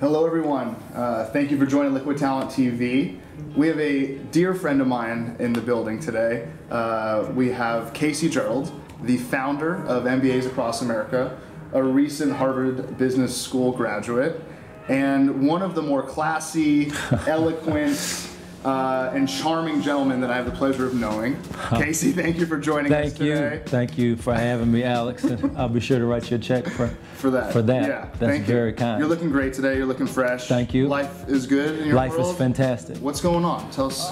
Hello everyone, thank you for joining Liquid Talent TV. We have a dear friend of mine in the building today. We have Gerald, the founder of MBAs Across America, a recent Harvard Business School graduate, and one of the more classy, eloquent, and charming gentlemen that I have the pleasure of knowing. Casey, thank you for joining us today. Thank you for having me, Alex. And I'll be sure to write you a check for that. Yeah, that's very kind. You're looking great today. You're looking fresh. Thank you. Life is good in your world? Life is fantastic. What's going on? Tell us.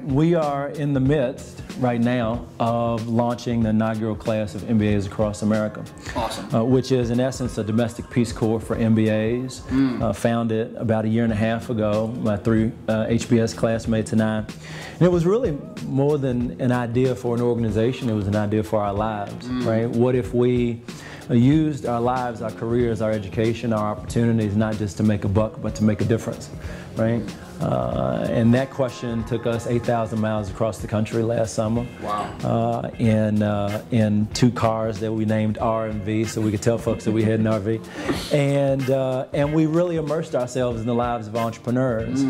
We are in the midst right now of launching the inaugural class of MBAs Across America. Awesome. Which is in essence a domestic Peace Corps for MBAs. Founded about a year and a half ago by 3 HBS classmates and I. And it was really more than an idea for an organization, it was an idea for our lives, right? What if we used our lives, our careers, our education, our opportunities, not just to make a buck, but to make a difference, right? And that question took us 8,000 miles across the country last summer. Wow. In 2 cars that we named R and V, so we could tell folks that we had an RV. And we really immersed ourselves in the lives of entrepreneurs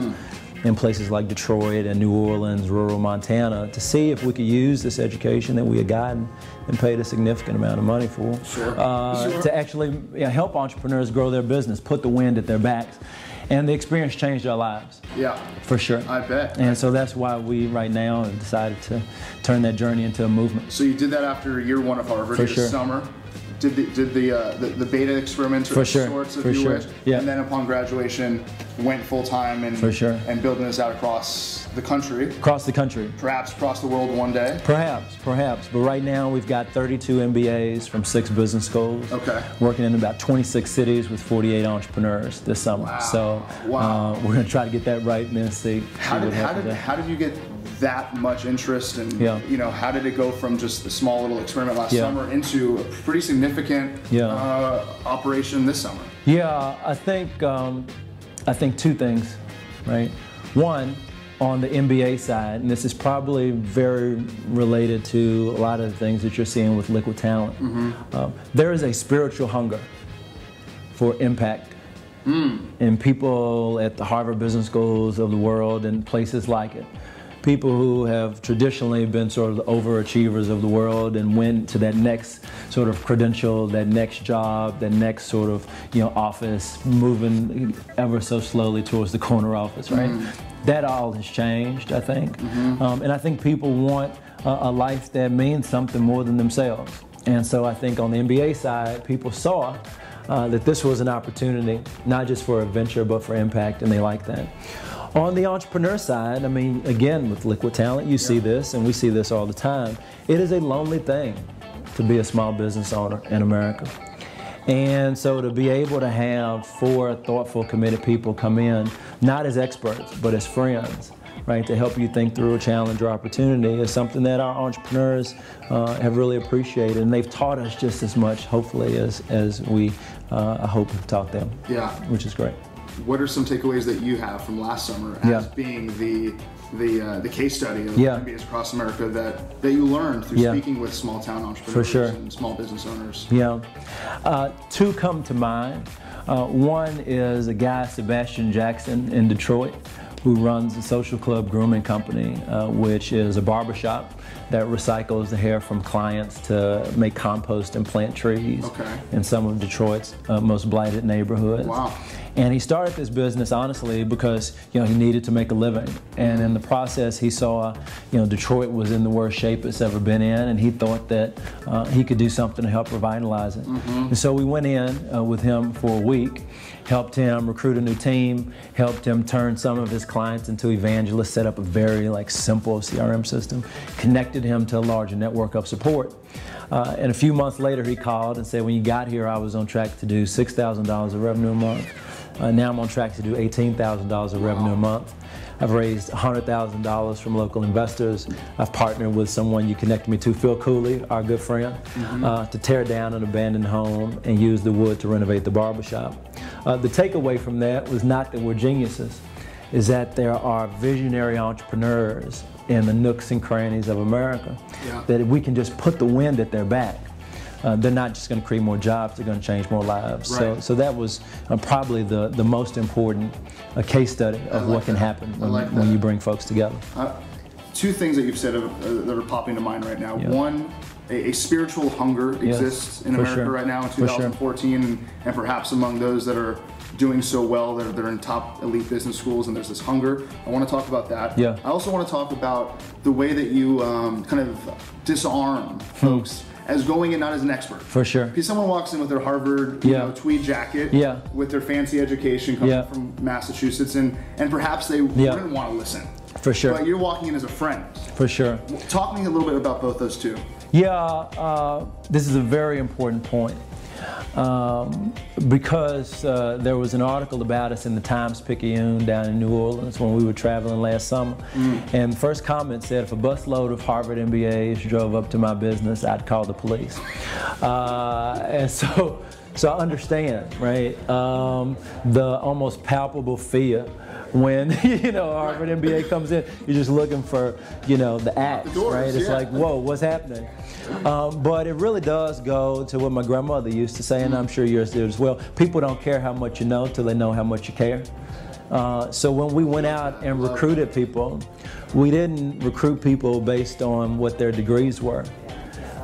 in places like Detroit and New Orleans, rural Montana, to see if we could use this education that we had gotten and paid a significant amount of money for to actually help entrepreneurs grow their business, put the wind at their backs. And the experience changed our lives. Yeah. For sure. I bet. And so that's why we, right now, have decided to turn that journey into a movement. So you did that after year 1 of Harvard, For sure. summer. Did the beta experiment For sure. sorts, if For you sure. wish, Yeah. and then upon graduation went full-time and For sure. and building this out across the country. Across the country. Perhaps across the world one day. Perhaps. But right now we've got 32 MBAs from 6 business schools. Okay. Working in about 26 cities with 48 entrepreneurs this summer. Wow. So we're going to try to get that right and then see. How did you get that much interest, and you know, how did it go from just a small little experiment last summer into a pretty significant operation this summer? Yeah, I think 2 things, right? One, on the MBA side, and this is probably very related to a lot of the things that you're seeing with Liquid Talent. There is a spiritual hunger for impact. And people at the Harvard Business Schools of the world and places like it, people who have traditionally been sort of the overachievers of the world and went to that next sort of credential, that next job, that next sort of office, moving ever so slowly towards the corner office, right? That all has changed, I think. And I think people want a life that means something more than themselves. And so I think on the MBA side, people saw that this was an opportunity, not just for a venture, but for impact, and they like that. On the entrepreneur side, I mean, again, with Liquid Talent, you see this, and we see this all the time. It is a lonely thing to be a small business owner in America. And so to be able to have 4 thoughtful, committed people come in, not as experts, but as friends, right, to help you think through a challenge or opportunity is something that our entrepreneurs have really appreciated. And they've taught us just as much, hopefully, as we, I hope, have taught them, which is great. What are some takeaways that you have from last summer as being the case study of MBAs Across America that you learned through speaking with small town entrepreneurs and small business owners? 2 come to mind. One is a guy, Sebastian Jackson in Detroit, who runs a social club grooming company, which is a barbershop that recycles the hair from clients to make compost and plant trees in some of Detroit's most blighted neighborhoods. Wow. And he started this business honestly because he needed to make a living, and in the process he saw Detroit was in the worst shape it's ever been in, and he thought that he could do something to help revitalize it. And so we went in with him for a week, helped him recruit a new team, helped him turn some of his clients into evangelists, set up a very simple CRM system, connected him to a larger network of support. And a few months later he called and said, when you got here I was on track to do $6,000 of revenue a month. Now I'm on track to do $18,000 of revenue a month. I've raised $100,000 from local investors. I've partnered with someone you connected me to, Phil Cooley, our good friend, to tear down an abandoned home and use the wood to renovate the barbershop. The takeaway from that was not that we're geniuses, is that there are visionary entrepreneurs in the nooks and crannies of America that we can just put the wind at their back. they're not just going to create more jobs, they're going to change more lives. Right. So that was probably the most important case study of what can happen when you bring folks together. Two things that you've said that are popping to mind right now. Yeah. One, a spiritual hunger exists in America right now in 2014, and perhaps among those that are doing so well, that are in top elite business schools, and there's this hunger. I want to talk about that. Yeah. I also want to talk about the way that you kind of disarm folks as going in not as an expert. For sure. Because someone walks in with their Harvard tweed jacket, with their fancy education coming from Massachusetts, and perhaps they wouldn't want to listen. For sure. But you're walking in as a friend. For sure. Talk to me a little bit about both those two. Yeah, this is a very important point. Because there was an article about us in the Times-Picayune down in New Orleans when we were traveling last summer. And the first comment said, if a busload of Harvard MBAs drove up to my business, I'd call the police. And so I understand, right, the almost palpable fear when, Harvard MBA comes in, you're just looking for, the axe, right? It's like, whoa, what's happening? But it really does go to what my grandmother used to say, and I'm sure yours did as well. People don't care how much you know till they know how much you care. So when we went out and recruited people, we didn't recruit people based on what their degrees were.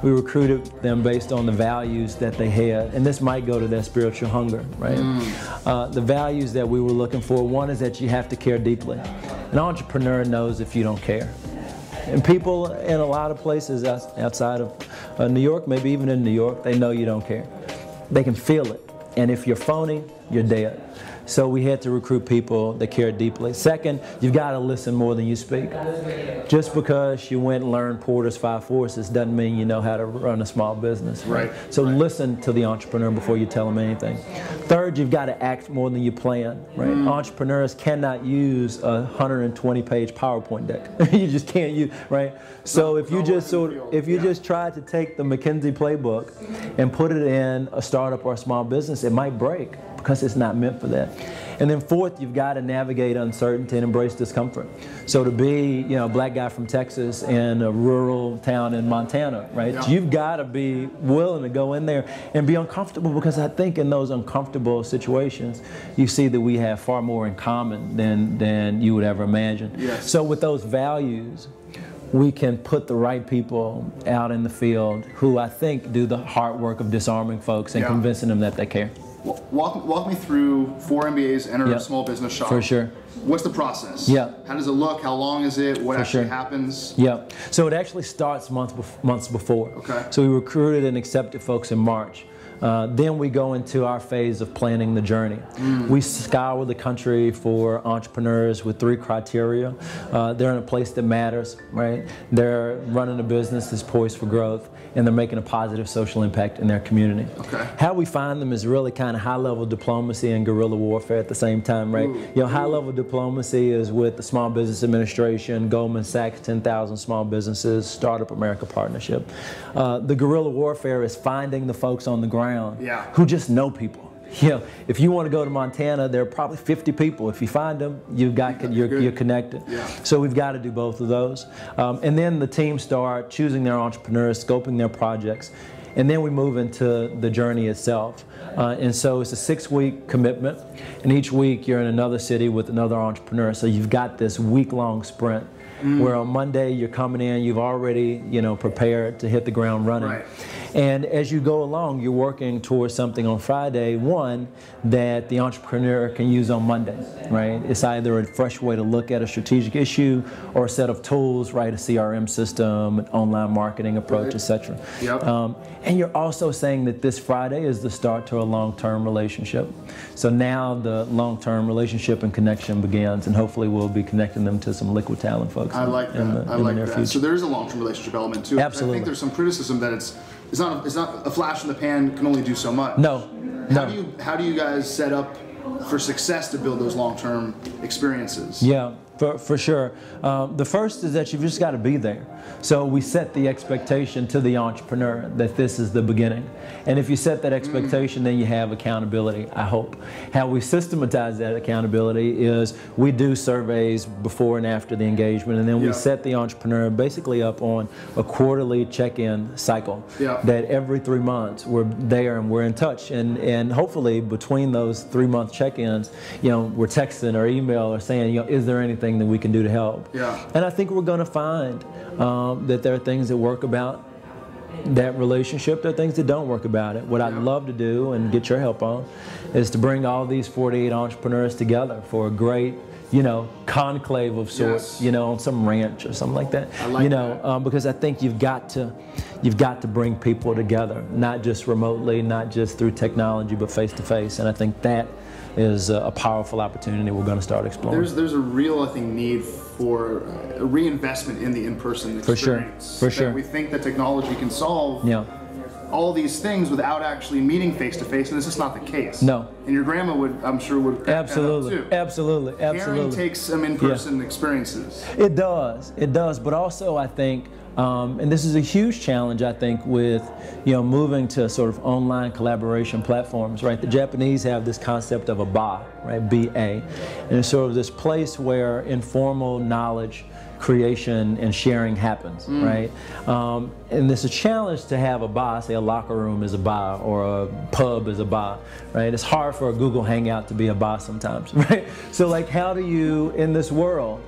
We recruited them based on the values that they had, and this might go to their spiritual hunger, right? The values that we were looking for, one is that you have to care deeply. An entrepreneur knows if you don't care. And people in a lot of places outside of New York, maybe even in New York, they know you don't care. They can feel it, and if you're phony, you're dead. So we had to recruit people that care deeply. Second, you've got to listen more than you speak. Just because you went and learned Porter's 5 Forces doesn't mean you know how to run a small business. Right? So listen to the entrepreneur before you tell them anything. Third, you've got to act more than you plan. Right? Entrepreneurs cannot use a 120-page PowerPoint deck. You just can't use, right? So if you just try to take the McKinsey playbook and put it in a startup or a small business, it might break, because it's not meant for that. And then fourth, you've got to navigate uncertainty and embrace discomfort. So to be, a black guy from Texas in a rural town in Montana, right? Yeah. You've got to be willing to go in there and be uncomfortable, because I think in those uncomfortable situations, you see that we have far more in common than you would ever imagine. Yes. So with those values, we can put the right people out in the field who I think do the hard work of disarming folks and convincing them that they care. Walk me through 4 MBAs enter a small business shop. For sure. What's the process? Yeah. How does it look? How long is it? What actually happens? Yeah. So it actually starts months before. Okay. So we recruited and accepted folks in March. Then we go into our phase of planning the journey. We scour the country for entrepreneurs with 3 criteria. They're in a place that matters, right? They're running a business that's poised for growth, and they're making a positive social impact in their community. Okay. How we find them is really kind of high-level diplomacy and guerrilla warfare at the same time, right? High-level diplomacy is with the Small Business Administration, Goldman Sachs, 10,000 Small Businesses, Startup America Partnership. The guerrilla warfare is finding the folks on the ground who just know people. If you want to go to Montana, there are probably 50 people. If you find them, you're connected. Yeah. So we've got to do both of those. And then the team start choosing their entrepreneurs, scoping their projects, and then we move into the journey itself. And so it's a 6-week commitment, and each week you're in another city with another entrepreneur. So you've got this week-long sprint where on Monday you're coming in, you've already prepared to hit the ground running. Right. And as you go along, you're working towards something on Friday, one, that the entrepreneur can use on Monday, right? It's either a fresh way to look at a strategic issue or a set of tools, right? A CRM system, an online marketing approach, etc. Yep. And you're also saying that this Friday is the start to a long-term relationship. So now the long-term relationship and connection begins, and hopefully we'll be connecting them to some Liquid Talent folks. I like that. I like that. So there is a long-term relationship element too. Absolutely. I think there's some criticism that it's not a flash in the pan, can only do so much. No. How do you guys set up for success to build those long-term experiences? Yeah. for sure. The first is that you've just got to be there. So we set the expectation to the entrepreneur that this is the beginning. And if you set that expectation, then you have accountability, I hope. How we systematize that accountability is we do surveys before and after the engagement, and then we set the entrepreneur basically up on a quarterly check-in cycle. That every 3 months we're there and we're in touch. And hopefully between those 3-month check-ins, we're texting or email or saying, is there anything that we can do to help? And I think we're going to find that there are things that work about that relationship. There are things that don't work about it. What I'd love to do and get your help on is to bring all these 48 entrepreneurs together for a great, conclave of sorts, on some ranch or something like that. I like that. Because I think you've got to bring people together, not just remotely, not just through technology, but face to face. And I think that is a powerful opportunity we're going to start exploring. There's a real, I think, need for a reinvestment in the in-person experience. For sure. We think that technology can solve all these things without actually meeting face-to-face, and this is not the case. No. And your grandma I'm sure would absolutely, that up too. Absolutely. Caring takes some in-person experiences. It does, but also I think, and this is a huge challenge, I think, with moving to sort of online collaboration platforms, right? The Japanese have this concept of a ba, right? B-A, and it's sort of this place where informal knowledge creation and sharing happens, right? And it's a challenge to have a bar, say a locker room is a bar or a pub is a bar, right? It's hard for a Google Hangout to be a bar sometimes, right? So like, how do you, in this world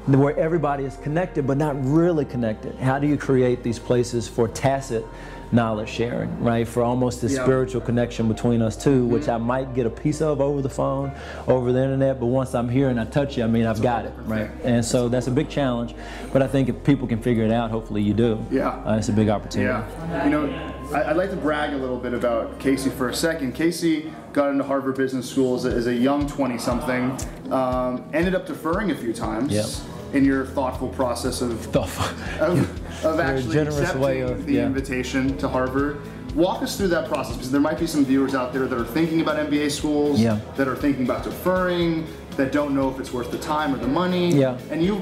where everybody is connected but not really connected, how do you create these places for tacit knowledge sharing, right? For almost this spiritual connection between us two, which I might get a piece of over the phone, over the internet, but once I'm here and I touch you, I mean, I've got it, right? And so that's a big challenge, but I think if people can figure it out, hopefully you do. It's a big opportunity. I'd like to brag a little bit about Casey for a second. Casey got into Harvard Business School as a young 20-something, ended up deferring a few times in your thoughtful process of actually accepting the invitation to Harvard. Walk us through that process, because there might be some viewers out there that are thinking about MBA schools, that are thinking about deferring, that don't know if it's worth the time or the money. And you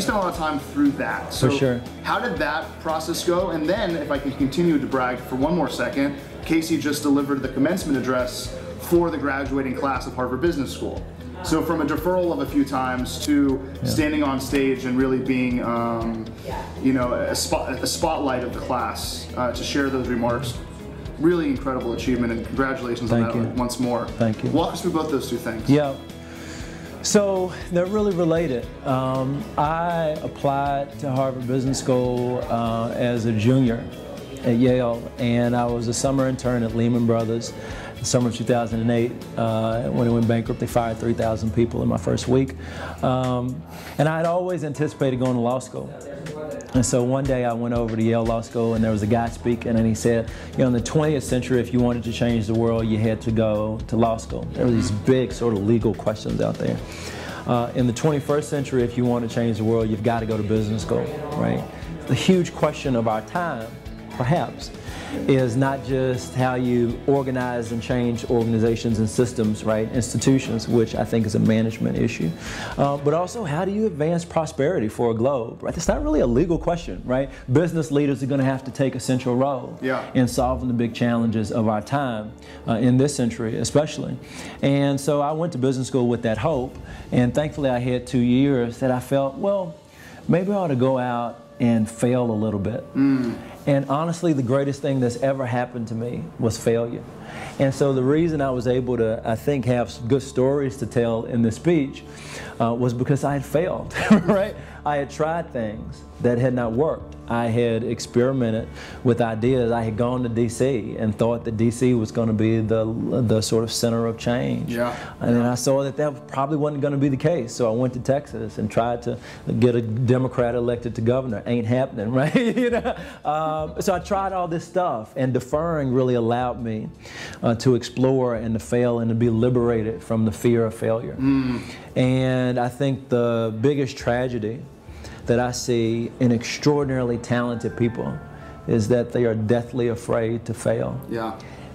spent a lot of time through that. So for sure. How did that process go? And then, if I can continue to brag for one more second, Casey just delivered the commencement address for the graduating class of Harvard Business School. So from a deferral of a few times to standing on stage and really being, a spotlight of the class to share those remarks. Really incredible achievement, and congratulations on that once more. Thank you. Walk us through both those two things. So they're really related. I applied to Harvard Business School as a junior at Yale, and I was a summer intern at Lehman Brothers. Summer of 2008, when it went bankrupt, they fired 3,000 people in my first week. And I had always anticipated going to law school. And so one day I went over to Yale Law School, and there was a guy speaking, and he said, in the 20th century, if you wanted to change the world, you had to go to law school. There were these big sort of legal questions out there. In the 21st century, if you want to change the world, you've got to go to business school, right? The huge question of our time, perhaps, is not just how you organize and change organizations and systems, right, institutions, which I think is a management issue, but also how do you advance prosperity for a globe, right? It's not really a legal question, right? Business leaders are going to have to take a central role in solving the big challenges of our time, in this century especially. And so I went to business school with that hope, and thankfully I had 2 years that I felt, well, maybe I ought to go out and fail a little bit. And honestly, the greatest thing that's ever happened to me was failure. And so the reason I was able to, I think, have good stories to tell in this speech was because I had failed, right? I had tried things that had not worked. I had experimented with ideas. I had gone to D.C. and thought that D.C. was going to be the sort of center of change. And then I saw that that probably wasn't going to be the case. So I went to Texas and tried to get a Democrat elected to governor. Ain't happening, right? So I tried all this stuff, and deferring really allowed me to explore and to fail and to be liberated from the fear of failure. And I think the biggest tragedy that I see in extraordinarily talented people is that they are deathly afraid to fail.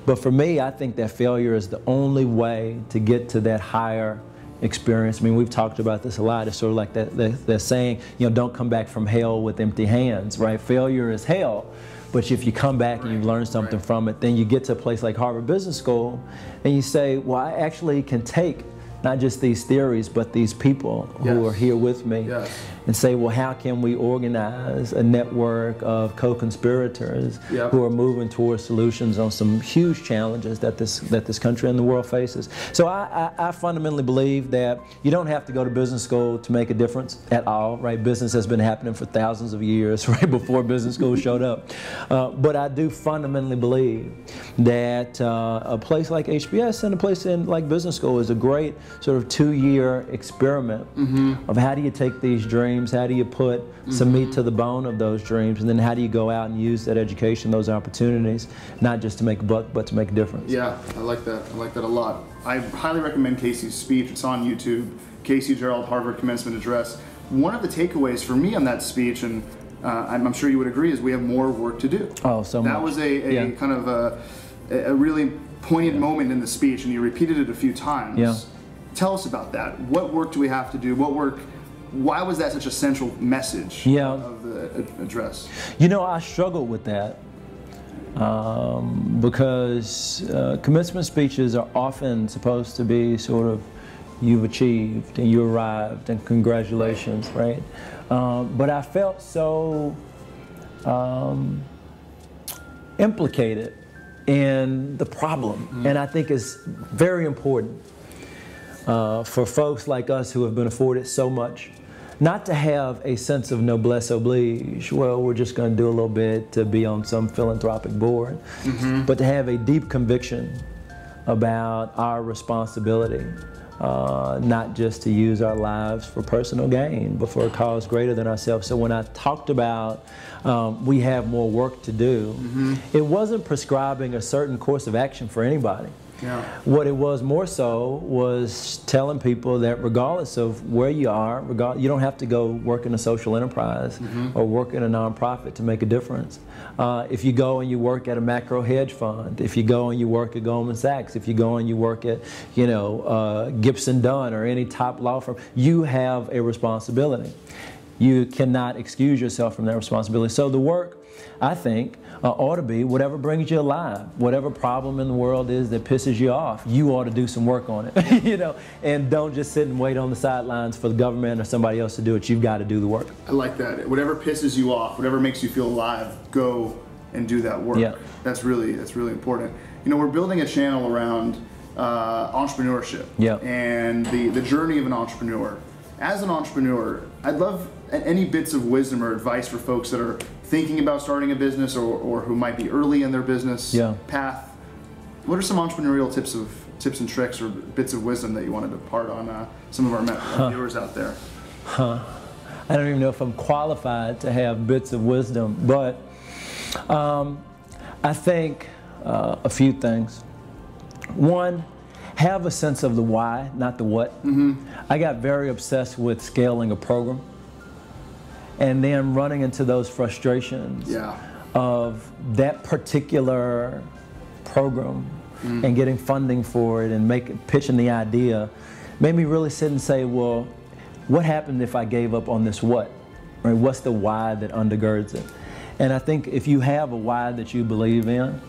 But for me, I think that failure is the only way to get to that higher experience. I mean, we've talked about this a lot. It's sort of like that saying, don't come back from hell with empty hands, right? Failure is hell. But if you come back and you learn something from it, then you get to a place like Harvard Business School and you say, well, I actually can take not just these theories, but these people who are here with me and say, well, how can we organize a network of co-conspirators who are moving towards solutions on some huge challenges that this country and the world faces? So I fundamentally believe that you don't have to go to business school to make a difference at all, right? Business has been happening for thousands of years, right, before business school showed up. But I do fundamentally believe that a place like HBS and a place like business school is a great sort of 2-year experiment of how do you take these dreams, how do you put some meat to the bone of those dreams, and then how do you go out and use that education, those opportunities, not just to make a buck, but to make a difference. Yeah, I like that. I like that a lot. I highly recommend Casey's speech. It's on YouTube. Casey Gerald, Harvard Commencement Address. One of the takeaways for me on that speech, and I'm sure you would agree, is we have more work to do. Oh, so much. That was a kind of a really poignant moment in the speech, and you repeated it a few times. Yeah. Tell us about that. What work do we have to do? Why was that such a central message of the address? I struggled with that because commencement speeches are often supposed to be sort of, you've achieved and you arrived and congratulations, right? But I felt so implicated in the problem, and I think it's very important for folks like us who have been afforded so much, not to have a sense of noblesse oblige, well, we're just going to do a little bit to be on some philanthropic board, but to have a deep conviction about our responsibility, not just to use our lives for personal gain, but for a cause greater than ourselves. So when I talked about we have more work to do, it wasn't prescribing a certain course of action for anybody. Yeah. What it was more so was telling people that regardless of where you are, you don't have to go work in a social enterprise or work in a nonprofit to make a difference. If you go and you work at a macro hedge fund, if you go and you work at Goldman Sachs, if you go and you work at, Gibson Dunn or any top law firm, you have a responsibility. You cannot excuse yourself from that responsibility. So the work, I think, ought to be whatever brings you alive, whatever problem in the world is that pisses you off, you ought to do some work on it, and don't just sit and wait on the sidelines for the government or somebody else to do it. You've got to do the work. I like that. Whatever pisses you off, whatever makes you feel alive, go and do that work. Yeah. That's really important. We're building a channel around entrepreneurship and the journey of an entrepreneur. As an entrepreneur, I'd love any bits of wisdom or advice for folks that are thinking about starting a business or who might be early in their business path. What are some entrepreneurial tips and tricks or bits of wisdom that you wanted to impart on some of our viewers out there? I don't even know if I'm qualified to have bits of wisdom, but I think a few things. One, have a sense of the why, not the what. I got very obsessed with scaling a program and then running into those frustrations of that particular program and getting funding for it and pitching the idea made me really sit and say, well, what happened if I gave up on this what? Right? What's the why that undergirds it? And I think if you have a why that you believe in,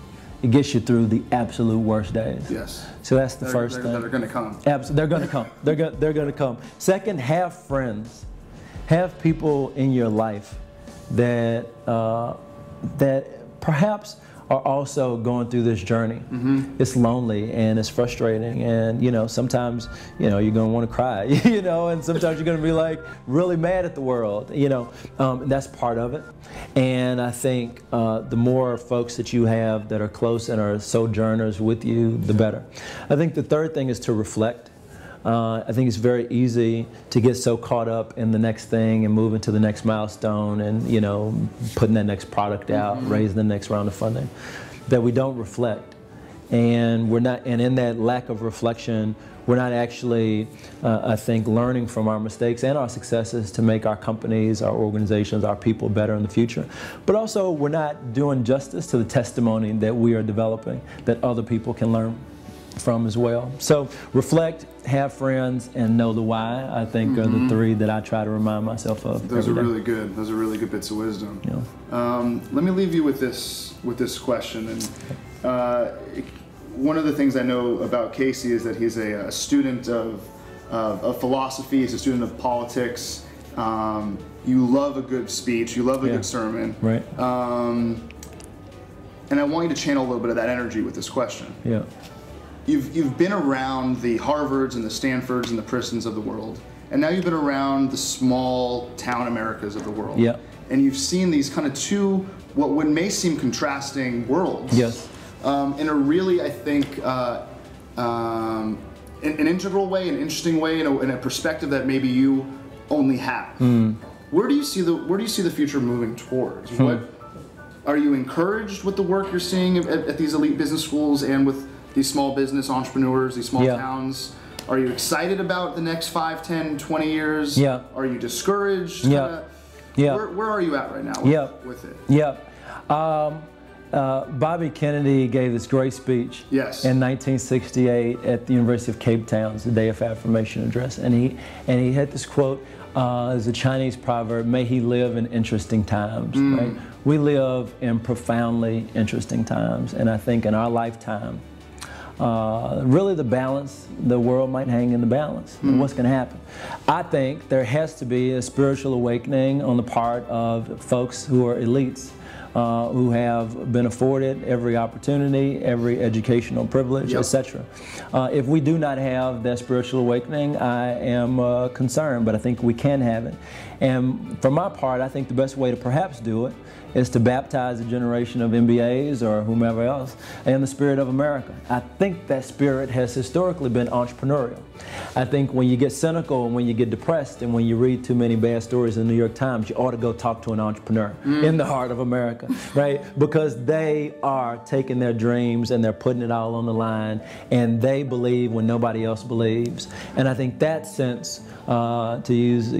it gets you through the absolute worst days. Yes. So that's the first thing. They're going to come. Absolutely, they're going to come. They're going to come. Second, have friends. Have people in your life that perhaps are also going through this journey. It's lonely and it's frustrating, and sometimes you're going to want to cry, and sometimes you're going to be like really mad at the world, that's part of it. And I think the more folks that you have that are close and are sojourners with you, the better. I think the third thing is to reflect. I think it's very easy to get so caught up in the next thing and moving to the next milestone and putting that next product out, raising the next round of funding, that we don't reflect. And in that lack of reflection, we're not actually, I think, learning from our mistakes and our successes to make our companies, our organizations, our people better in the future. But also, we're not doing justice to the testimony that we are developing that other people can learn. from as well. So reflect, have friends, and know the why, I think are the three that I try to remind myself of. Those are really good. Those are really good bits of wisdom. Yeah. Let me leave you with this question. And one of the things I know about Casey is that he's a student of philosophy. He's a student of politics. You love a good speech. You love a good sermon. Right. And I want you to channel a little bit of that energy with this question. Yeah. You've been around the Harvards and the Stanfords and the Princetons of the world, and now you've been around the small town Americas of the world. Yeah. And you've seen these kind of two, what may seem contrasting worlds. Yes. In a really, I think, an integral way, an interesting way, in a perspective that maybe you only have. Where do you see the future moving towards? What are you encouraged with the work you're seeing at these elite business schools and with these small business entrepreneurs, these small towns? Are you excited about the next 5, 10, 20 years? Yeah. Are you discouraged? Yeah. Yeah. Where are you at right now with it? Yeah. Bobby Kennedy gave this great speech in 1968 at the University of Cape Town's Day of Affirmation address, and he had this quote. It's a Chinese proverb: "May he live in interesting times." Right? We live in profoundly interesting times, and I think in our lifetime, really the balance, the world might hang in the balance. And what's going to happen? I think there has to be a spiritual awakening on the part of folks who are elites, who have been afforded every opportunity, every educational privilege, etc. If we do not have that spiritual awakening, I am concerned, but I think we can have it. And for my part, I think the best way to perhaps do it is to baptize a generation of MBAs or whomever else in the spirit of America. I think that spirit has historically been entrepreneurial. I think when you get cynical and when you get depressed and when you read too many bad stories in the New York Times, you ought to go talk to an entrepreneur in the heart of America, right? Because they are taking their dreams and they're putting it all on the line, and they believe when nobody else believes. And I think that sense, to use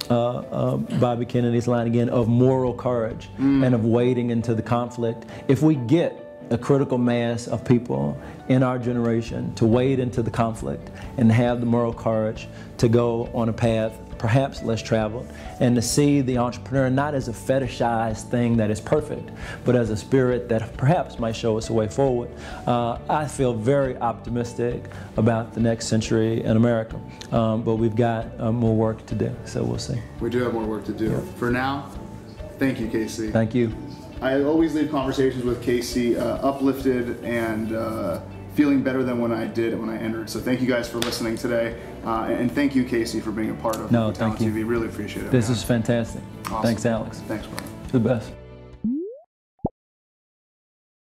Bobby Kennedy's line again, of moral courage and of wading into the conflict, if we get a critical mass of people in our generation to wade into the conflict and have the moral courage to go on a path perhaps less traveled, and to see the entrepreneur not as a fetishized thing that is perfect, but as a spirit that perhaps might show us a way forward. I feel very optimistic about the next century in America, but we've got more work to do, so we'll see. We do have more work to do. Yeah. For now, thank you, Casey. Thank you. I always leave conversations with Casey uplifted and feeling better than when I did when I entered. So thank you guys for listening today, and thank you, Casey, for being a part of Talent TV. Really appreciate it. This is fantastic. Awesome. Thanks, Alex. Thanks, bro. You're the best.